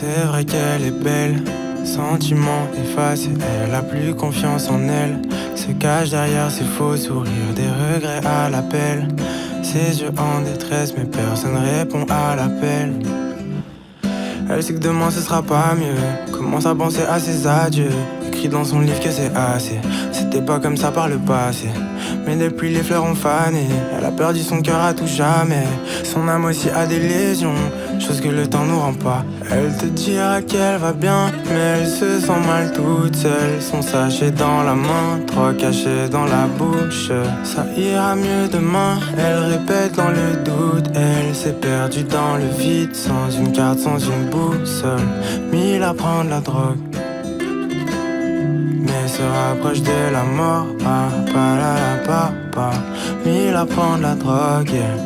C'est vrai qu'elle est belle, sentiment effacé, elle a plus confiance en elle. Se cache derrière ses faux sourires, des regrets à l'appel. Ses yeux en détresse, mais personne répond à l'appel. Elle sait que demain ce sera pas mieux, commence à penser à ses adieux. Écrit dans son livre que c'est assez, c'était pas comme ça par le passé. Mais depuis les fleurs ont fané, elle a perdu son cœur à tout jamais. Son âme aussi a des lésions, chose que le temps nous rend pas. Elle te dira qu'elle va bien, mais elle se sent mal toute seule. Son sachet dans la main, 3 cachets dans la bouche. Ça ira mieux demain, elle répète dans le doute. Elle s'est perdue dans le vide, sans une carte, sans une boussole. Mille à prendre la drogue, mais se rapproche de la mort. Mille à prendre la drogue, yeah.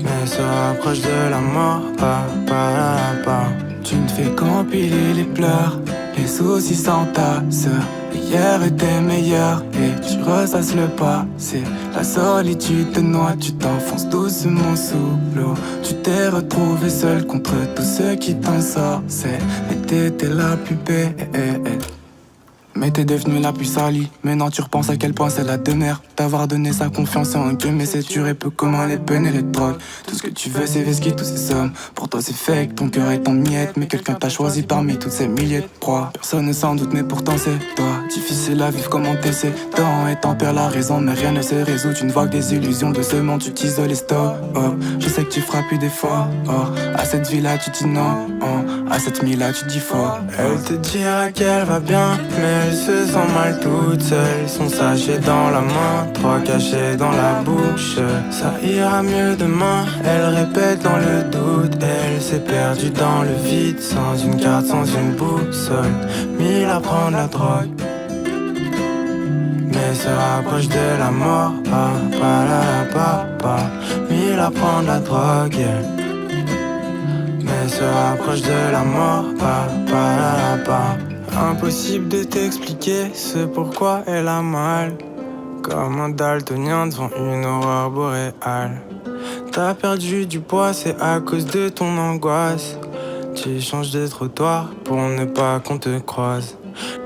Mais se rapproche de la mort. Tu ne fais qu'empiler les pleurs, les soucis s'entassent. Hier était meilleur et tu ressasses le passé. La solitude te noie, tu t'enfonces doucement sous l'eau. Tu t'es retrouvé seul contre tous ceux qui t'en sortaient. Mais t'étais la plus belle. Mais t'es devenue la plus salie. Maintenant tu repenses à quel point c'est la demeure d'avoir donné sa confiance en un game. Mais c'est dur et peu commun les peines et les drogues. Tout ce que tu veux c'est whisky, tous ces sommes. Pour toi c'est fake, ton cœur est en miettes. Mais quelqu'un t'a choisi parmi toutes ces milliers de proies. Personne ne s'en doute mais pourtant c'est toi. Difficile à vivre comme antécédent. Et t'en perds la raison mais rien ne se résout. Tu ne vois que des illusions de ce monde, tu t'isoles et stop. Je sais que tu feras plus d'efforts. À cette vie là tu dis non. À cette mille là tu dis fort. Elle te dira qu'elle va bien, mais elle se sent mal toute seule. Son sachet dans la main, 3 cachets dans la bouche. Ça ira mieux demain, elle répète dans le doute. Elle s'est perdue dans le vide, sans une carte, sans une boussole. Mille à prendre la drogue, mais se rapproche de la mort. Mille à prendre la drogue, yeah. Mais se rapproche de la mort. Impossible de t'expliquer ce pourquoi elle a mal, comme un daltonien devant une aurore boréale. T'as perdu du poids, c'est à cause de ton angoisse. Tu changes de trottoir pour ne pas qu'on te croise.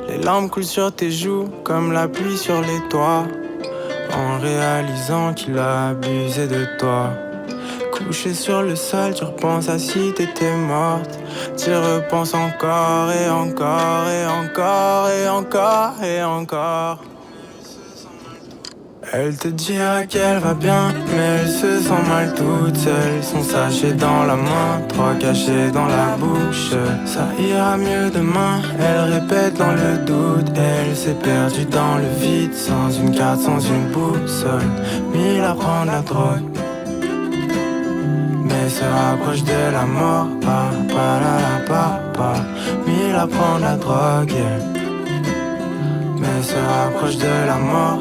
Les larmes coulent sur tes joues comme la pluie sur les toits, en réalisant qu'il a abusé de toi. Couché sur le sol, tu repenses à si t'étais morte. Tu repenses encore et encore et encore et encore et encore. Elle te dira qu'elle va bien, mais elle se sent mal toute seule. Son sachet dans la main, 3 cachets dans la bouche. Ça ira mieux demain, elle répète dans le doute. Elle s'est perdue dans le vide, sans une carte, sans une boussole. Mille à prendre la drogue, mais se rapproche de la mort. Mille à prendre la drogue, yeah. Mais se rapproche de la mort.